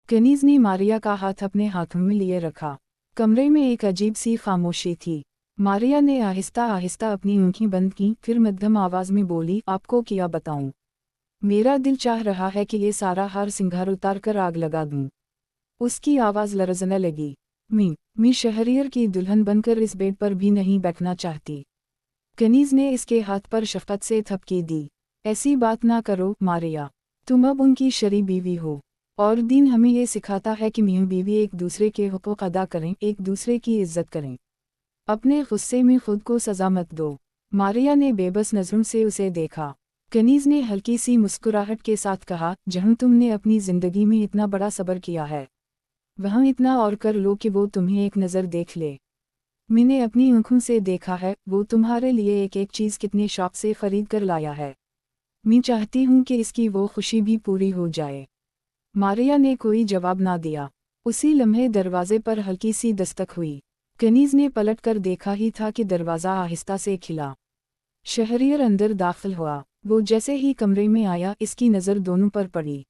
कनीज ने मारिया का हाथ अपने हाथों में लिए रखा। कमरे में एक अजीब सी खामोशी थी। मारिया ने आहिस्ता आहिस्ता अपनी आंखें बंद की, फिर मध्यम आवाज में बोली, आपको क्या बताऊं? मेरा दिल चाह रहा है कि ये सारा हार सिंगार उतार कर आग लगा दूं। उसकी आवाज़ लरज़ने लगी। मैं शहरियर की दुल्हन बनकर इस बेड पर भी नहीं बैठना चाहती। कनीज़ ने इसके हाथ पर शफ़क़त से थपकी दी। ऐसी बात ना करो मारिया, तुम अब उनकी शरी बीवी हो, और दीन हमें ये सिखाता है कि मियाँ बीवी एक दूसरे के हुकूक़ अदा करें, एक दूसरे की इज़्ज़त करें। अपने गुस्से में खुद को सज़ा मत दो। मारिया ने बेबस नज़रों से उसे देखा। कनीज़ ने हल्की सी मुस्कुराहट के साथ कहा, जहाँ तुमने अपनी ज़िंदगी में इतना बड़ा सब्र किया है, वहाँ इतना और कर लो कि वो तुम्हें एक नज़र देख ले। मैंने अपनी आँखों से देखा है वो तुम्हारे लिए एक एक चीज़ कितने शौक से खरीद कर लाया है। मैं चाहती हूँ कि इसकी वो खुशी भी पूरी हो जाए। मारिया ने कोई जवाब ना दिया। उसी लम्हे दरवाजे पर हल्की सी दस्तक हुई। कनीज़ ने पलट कर देखा ही था कि दरवाज़ा आहिस्ता से खिला। शहरियर अंदर दाखिल हुआ। वो जैसे ही कमरे में आया इसकी नज़र दोनों पर पड़ी।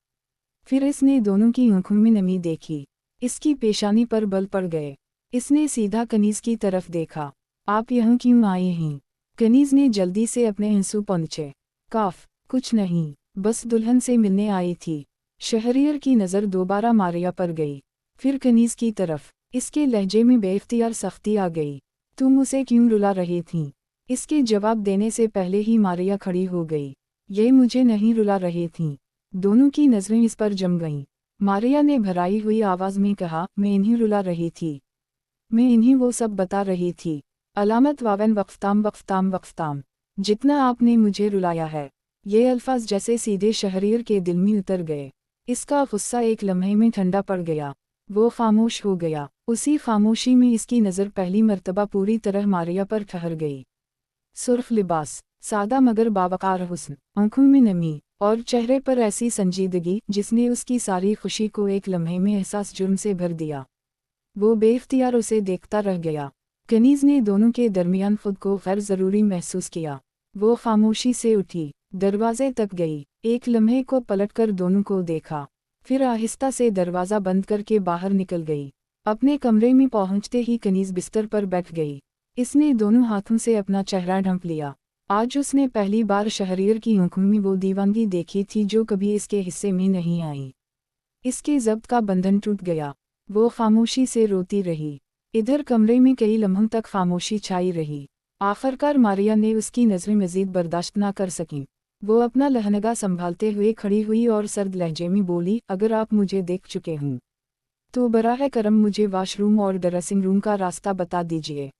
फिर इसने दोनों की आंखों में नमी देखी। इसकी पेशानी पर बल पड़ गए। इसने सीधा कनीज़ की तरफ देखा। आप यहाँ क्यों आए हैं? कनीज़ ने जल्दी से अपने आंसू पोंछे। काफ, कुछ नहीं, बस दुल्हन से मिलने आई थी। शहरियर की नज़र दोबारा मारिया पर गई, फिर कनीज़ की तरफ। इसके लहजे में बेइख्तियार सख्ती आ गई। तुम उसे क्यों रुला रही थीं? इसके जवाब देने से पहले ही मारिया खड़ी हो गई। ये मुझे नहीं रुला रही थीं। दोनों की नज़रें इस पर जम गईं। मारिया ने भराई हुई आवाज़ में कहा, मैं इन्हीं रुला रही थी। मैं इन्हीं वो सब बता रही थी। अलामत वावन वक्फताम वक्फताम वक्फताम, जितना आपने मुझे रुलाया है। ये अल्फाज जैसे सीधे शहरियर के दिल में उतर गए। इसका गुस्सा एक लम्हे में ठंडा पड़ गया। वो खामोश हो गया। उसी खामोशी में इसकी नज़र पहली मर्तबा पूरी तरह मारिया पर ठहर गई। सुर्ख लिबास, सादा मगर बावकार हुस्न, आंखों में नमी, और चेहरे पर ऐसी संजीदगी जिसने उसकी सारी खुशी को एक लम्हे में एहसास जुर्म से भर दिया। वो बेख्तियार उसे देखता रह गया। कनीज़ ने दोनों के दरमियान खुद को गैर ज़रूरी महसूस किया। वो खामोशी से उठी, दरवाजे तक गई, एक लम्हे को पलटकर दोनों को देखा, फिर आहिस्ता से दरवाज़ा बंद करके बाहर निकल गई। अपने कमरे में पहुंचते ही कनीज़ बिस्तर पर बैठ गई। इसने दोनों हाथों से अपना चेहरा ढंप लिया। आज उसने पहली बार शहरियर की आंखों में वो दीवानगी देखी थी जो कभी इसके हिस्से में नहीं आई। इसके ज़ब्त का बंधन टूट गया। वो खामोशी से रोती रही। इधर कमरे में कई लम्हों तक खामोशी छाई रही। आखिरकार मारिया ने उसकी नज़रें मज़ीद बर्दाश्त ना कर सकीं। वो अपना लहंगा संभालते हुए खड़ी हुई और सर्द लहजे में बोली, अगर आप मुझे देख चुके हों तो बराह करम मुझे वाशरूम और ड्रेसिंग रूम का रास्ता बता दीजिए।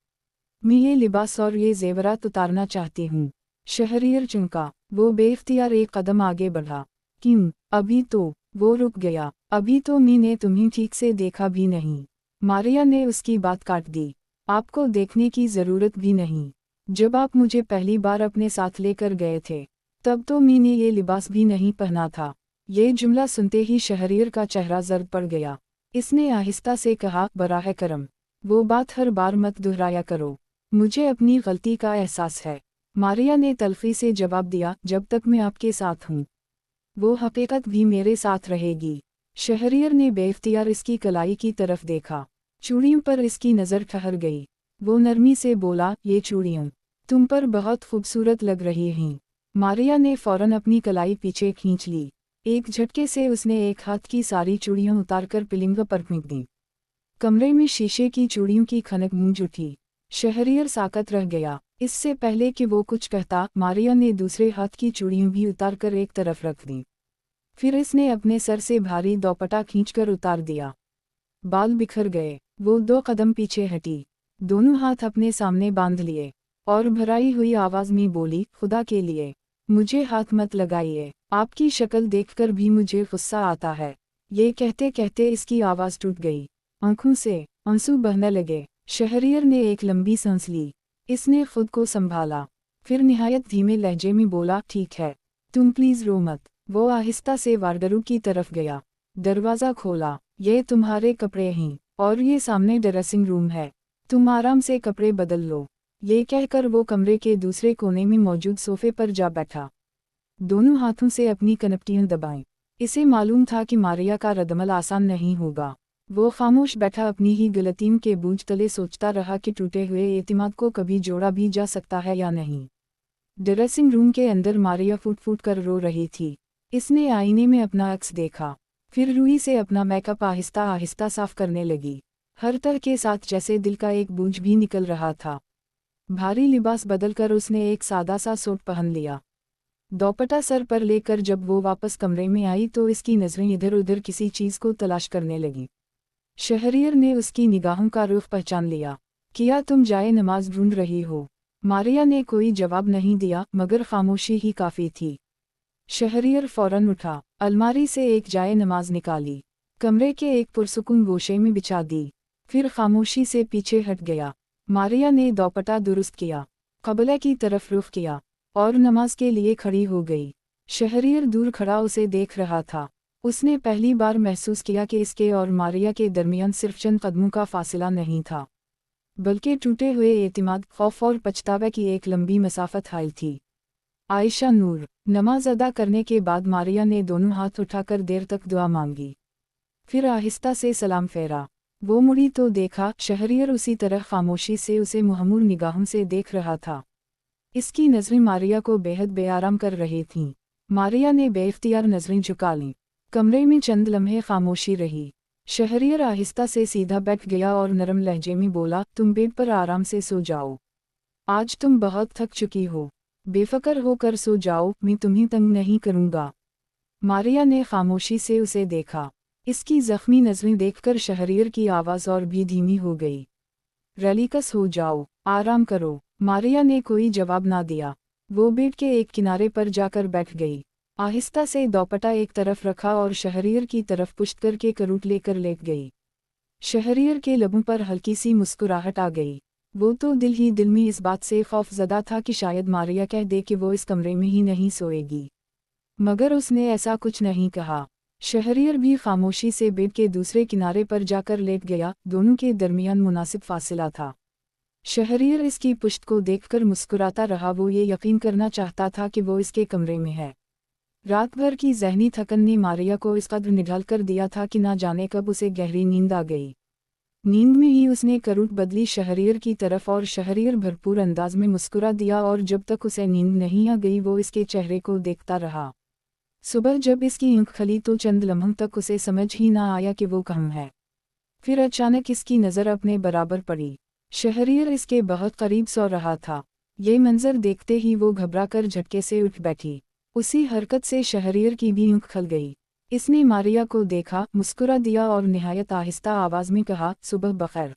मैं ये लिबास और ये जेवरात उतारना चाहती हूँ। शहरियर चुनका। वो बेख्तियार एक कदम आगे बढ़ा। क्यों? अभी तो। वो रुक गया। अभी तो मैंने तुम्हें ठीक से देखा भी नहीं। मारिया ने उसकी बात काट दी। आपको देखने की ज़रूरत भी नहीं। जब आप मुझे पहली बार अपने साथ लेकर गए थे तब तो मैंने ये लिबास भी नहीं पहना था। ये जुमला सुनते ही शहरियर का चेहरा जर्द पड़ गया। इसने आहिस्ता से कहा, बराह करम, वो बात हर बार मत दोहराया करो। मुझे अपनी गलती का एहसास है। मारिया ने तल्खी से जवाब दिया, जब तक मैं आपके साथ हूँ वो हकीकत भी मेरे साथ रहेगी। शहरियर ने बेख्तियार इसकी कलाई की तरफ देखा। चूड़ियों पर इसकी नज़र ठहर गई। वो नरमी से बोला, ये चूड़ियाँ तुम पर बहुत खूबसूरत लग रही हैं। मारिया ने फ़ौरन अपनी कलाई पीछे खींच ली। एक झटके से उसने एक हाथ की सारी चूड़ियाँ उतारकर पिलिंग पर फेंक दी। कमरे में शीशे की चूड़ियों की खनक गूंज उठी। शहरियर साकत रह गया। इससे पहले कि वो कुछ कहता, मारिया ने दूसरे हाथ की चूड़ियाँ भी उतारकर एक तरफ रख दी। फिर इसने अपने सर से भारी दोपट्टा खींचकर उतार दिया। बाल बिखर गए। वो 2 कदम पीछे हटी, दोनों हाथ अपने सामने बांध लिए, और भराई हुई आवाज़ में बोली, खुदा के लिए मुझे हाथ मत लगाइए। आपकी शक्ल देखकर भी मुझे गुस्सा आता है। ये कहते कहते इसकी आवाज़ टूट गई। आंखों से आंसू बहने लगे। शहरियर ने एक लंबी सांस ली। इसने खुद को संभाला, फिर निहायत धीमे लहजे में बोला, ठीक है, तुम प्लीज़ रो मत। वो आहिस्ता से वार्डरोब की तरफ गया, दरवाज़ा खोला। ये तुम्हारे कपड़े हैं, और ये सामने ड्रेसिंग रूम है, तुम आराम से कपड़े बदल लो। ये कहकर वो कमरे के दूसरे कोने में मौजूद सोफे पर जा बैठा। दोनों हाथों से अपनी कनपटियाँ दबाएं। इसे मालूम था कि मारिया का रद्दमल आसान नहीं होगा। वो खामोश बैठा अपनी ही गलतियों के बोझ तले सोचता रहा कि टूटे हुए एतिमाद को कभी जोड़ा भी जा सकता है या नहीं। ड्रेसिंग रूम के अंदर मारिया फूट फूट कर रो रही थी। इसने आईने में अपना अक्स देखा, फिर रुई से अपना मेकअप आहिस्ता आहिस्ता साफ करने लगी, हर तरह के साथ जैसे दिल का एक बोझ भी निकल रहा था। भारी लिबास बदलकर उसने एक सादा सा सूट पहन लिया। दोपट्टा सर पर लेकर जब वो वापस कमरे में आई तो इसकी नज़रें इधर उधर किसी चीज़ को तलाश करने लगी। शहरियर ने उसकी निगाहों का रुख पहचान लिया। क्या तुम जाए नमाज ढूंढ रही हो? मारिया ने कोई जवाब नहीं दिया, मगर खामोशी ही काफ़ी थी। शहरियर फौरन उठा, अलमारी से एक जाए नमाज निकाली, कमरे के एक पुरसुकून गोशे में बिछा दी, फिर खामोशी से पीछे हट गया। मारिया ने दोपट्टा दुरुस्त किया, क़िबला की तरफ रुख किया और नमाज के लिए खड़ी हो गई। शहरियर दूर खड़ा उसे देख रहा था। उसने पहली बार महसूस किया कि इसके और मारिया के दरमियान सिर्फ चंद कदमों का फासला नहीं था, बल्कि टूटे हुए एतिमाद, खौफ और पछतावे की एक लंबी मसाफत हाइल थी। आयशा नूर। नमाज अदा करने के बाद मारिया ने दोनों हाथ उठाकर देर तक दुआ मांगी, फिर आहिस्ता से सलाम फेरा। वो मुड़ी तो देखा, शहरियर उसी तरह खामोशी से उसे मुहम्मुर निगाहों से देख रहा था। इसकी नज़रें मारिया को बेहद बेआराम कर रही थीं। मारिया ने बेइख्तियार नज़रें झुका लीं। कमरे में चंद लम्हे खामोशी रही। शहरियर आहिस्ता से सीधा बैठ गया और नरम लहजे में बोला, तुम बेड पर आराम से सो जाओ। आज तुम बहुत थक चुकी हो, बेफिक्र होकर सो जाओ, मैं तुम्हें तंग नहीं करूँगा। मारिया ने खामोशी से उसे देखा। इसकी जख्मी नज़रें देखकर शहरियर की आवाज़ और भी धीमी हो गई। रिलैक्स हो जाओ, आराम करो। मारिया ने कोई जवाब ना दिया। वो बेड के एक किनारे पर जाकर बैठ गई, आहिस्ता से दोपट्टा एक तरफ रखा और शहरियर की तरफ पुश्त करके करूट लेकर लेट गई। शहरियर के लबों पर हल्की सी मुस्कुराहट आ गई। वो तो दिल ही दिल में इस बात से खौफजदा था कि शायद मारिया कह दे कि वो इस कमरे में ही नहीं सोएगी, मगर उसने ऐसा कुछ नहीं कहा। शहरियर भी खामोशी से बेड के दूसरे किनारे पर जाकर लेट गया। दोनों के दरमियान मुनासिब फासिला था। शहरियर इसकी पुश्त को देखकर मुस्कुराता रहा। वो ये यकीन करना चाहता था कि वो इसके कमरे में है। रात भर की जहनी थकन ने मारिया को इस कदर निढाल कर दिया था कि ना जाने कब उसे गहरी नींद आ गई। नींद में ही उसने करूट बदली शहरियर की तरफ और शहरियर भरपूर अंदाज में मुस्कुरा दिया और जब तक उसे नींद नहीं आ गई वो इसके चेहरे को देखता रहा। सुबह जब इसकी आँख खुली तो चंद लम्हों तक उसे समझ ही ना आया कि वो कहाँ है। फिर अचानक इसकी नज़र अपने बराबर पड़ी। शहरियर इसके बहुत करीब सो रहा था। ये मंजर देखते ही वो घबरा कर झटके से उठ बैठी। उसी हरकत से शहरियर की भी आँख खुल गई। इसने मारिया को देखा, मुस्कुरा दिया और निहायत आहिस्ता आवाज़ में कहा, सुबह बखैर।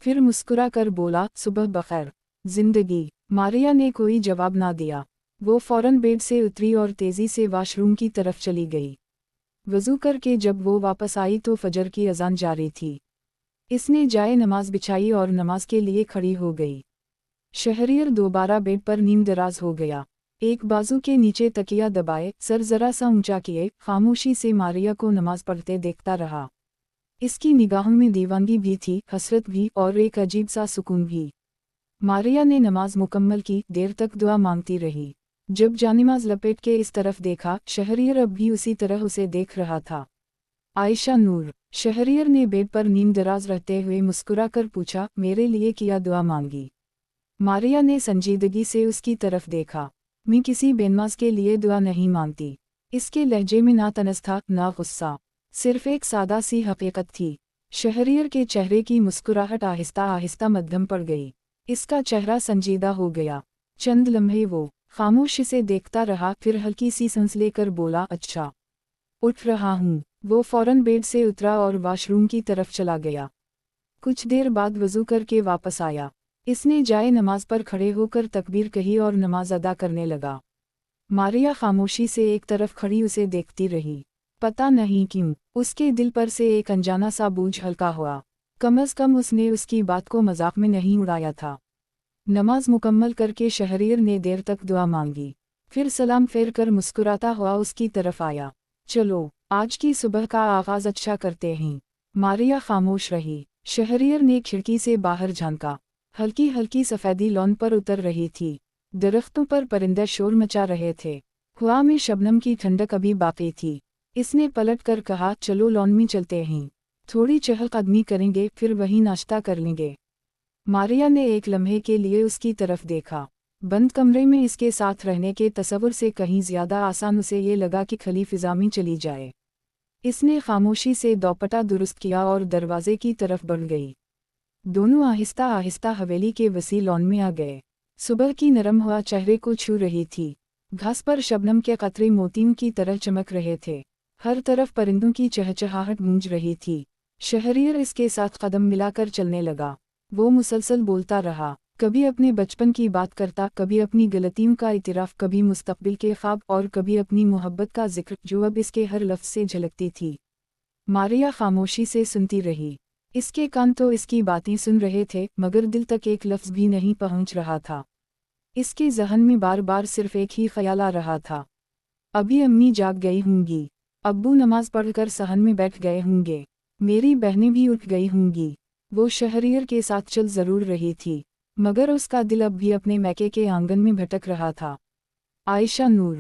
फिर मुस्कुरा कर बोला, सुबह बखैर जिंदगी। मारिया ने कोई जवाब ना दिया। वो फौरन बेड से उतरी और तेज़ी से वाशरूम की तरफ चली गई। वज़ू करके जब वो वापस आई तो फजर की अज़ान जारी थी। इसने जाए नमाज बिछाई और नमाज के लिए खड़ी हो गई। शहरियर दोबारा बेड पर नींदराज हो गया। एक बाजू के नीचे तकिया दबाए, सर जरा सा ऊंचा किए, खामोशी से मारिया को नमाज पढ़ते देखता रहा। इसकी निगाहों में दीवानगी भी थी, हसरत भी और एक अजीब सा सुकून भी। मारिया ने नमाज मुकम्मल की, देर तक दुआ मांगती रही। जब जानिमाज लपेट के इस तरफ देखा, शहरियर अब भी उसी तरह उसे देख रहा था। आयशा नूर। शहरियर ने बेड पर नींदराज रहते हुए मुस्कुराकर पूछा, मेरे लिए क्या दुआ मांगी? मारिया ने संजीदगी से उसकी तरफ देखा। मैं किसी बेनमाज के लिए दुआ नहीं मांगती। इसके लहजे में ना तनस था ना गुस्सा, सिर्फ एक सादा सी हकीकत थी। शहरियर के चेहरे की मुस्कुराहट आहिस्ता आहिस्ता मध्यम पड़ गई। इसका चेहरा संजीदा हो गया। चंद लम्हे वो खामोशी से देखता रहा, फिर हल्की सी सांस लेकर बोला, अच्छा, उठ रहा हूँ। वो फौरन बेड से उतरा और वाशरूम की तरफ चला गया। कुछ देर बाद वज़ू करके वापस आया। इसने जाए नमाज पर खड़े होकर तकबीर कही और नमाज अदा करने लगा। मारिया खामोशी से एक तरफ खड़ी उसे देखती रही। पता नहीं क्यों उसके दिल पर से एक अनजाना सा बोझ हल्का हुआ। कम अज़ कम उसने उसकी बात को मजाक में नहीं उड़ाया था। नमाज मुकम्मल करके शहरियर ने देर तक दुआ मांगी, फिर सलाम फेर कर मुस्कुराता हुआ उसकी तरफ आया। चलो, आज की सुबह का आगाज़ अच्छा करते हैं। मारिया खामोश रही। शहरियर ने खिड़की से बाहर झांका। हल्की हल्की सफ़ेदी लॉन पर उतर रही थी। दरख्तों पर परिंदे शोर मचा रहे थे। हवा में शबनम की ठंडक अभी बाकी थी। اس نے پلٹ کر کہا چلو لان میں چلتے ہیں، تھوڑی چہل قدمی کریں گے پھر وہیں ناشتہ کر لیں گے۔ ماریا نے ایک لمحے کے لیے اس کی طرف دیکھا، بند کمرے میں اس کے ساتھ رہنے کے تصور سے کہیں زیادہ آسان اسے یہ لگا کہ کھلی فضا میں چلی جائے۔ اس نے خاموشی سے دوپٹہ درست کیا اور دروازے کی طرف بڑھ گئی۔ دونوں آہستہ آہستہ حویلی کے وسیع لان میں آ گئے۔ صبح کی نرم ہوا چہرے کو چھو رہی تھی، گھاس پر شبنم کے قطرے موتیوں کی طرح چمک رہے تھے، ہر طرف پرندوں کی چہچہاہٹ گونج رہی تھی۔ شہریار اس کے ساتھ قدم ملا کر چلنے لگا۔ وہ مسلسل بولتا رہا، کبھی اپنے بچپن کی بات کرتا، کبھی اپنی غلطیوں کا اعتراف، کبھی مستقبل کے خواب اور کبھی اپنی محبت کا ذکر جو اب اس کے ہر لفظ سے جھلکتی تھی۔ ماریا خاموشی سے سنتی رہی۔ اس کے کان تو اس کی باتیں سن رہے تھے مگر دل تک ایک لفظ بھی نہیں پہنچ رہا تھا۔ اس کے ذہن میں بار بار صرف ایک ہی خیال آ رہا تھا، ابھی امی جاگ گئی ہوں گی، ابو نماز پڑھ کر صحن میں بیٹھ گئے ہوں گے، میری بہنیں بھی اٹھ گئی ہوں گی۔ وہ شہریار کے ساتھ چل ضرور رہی تھی مگر اس کا دل اب بھی اپنے میکے کے آنگن میں بھٹک رہا تھا۔ عائشہ نور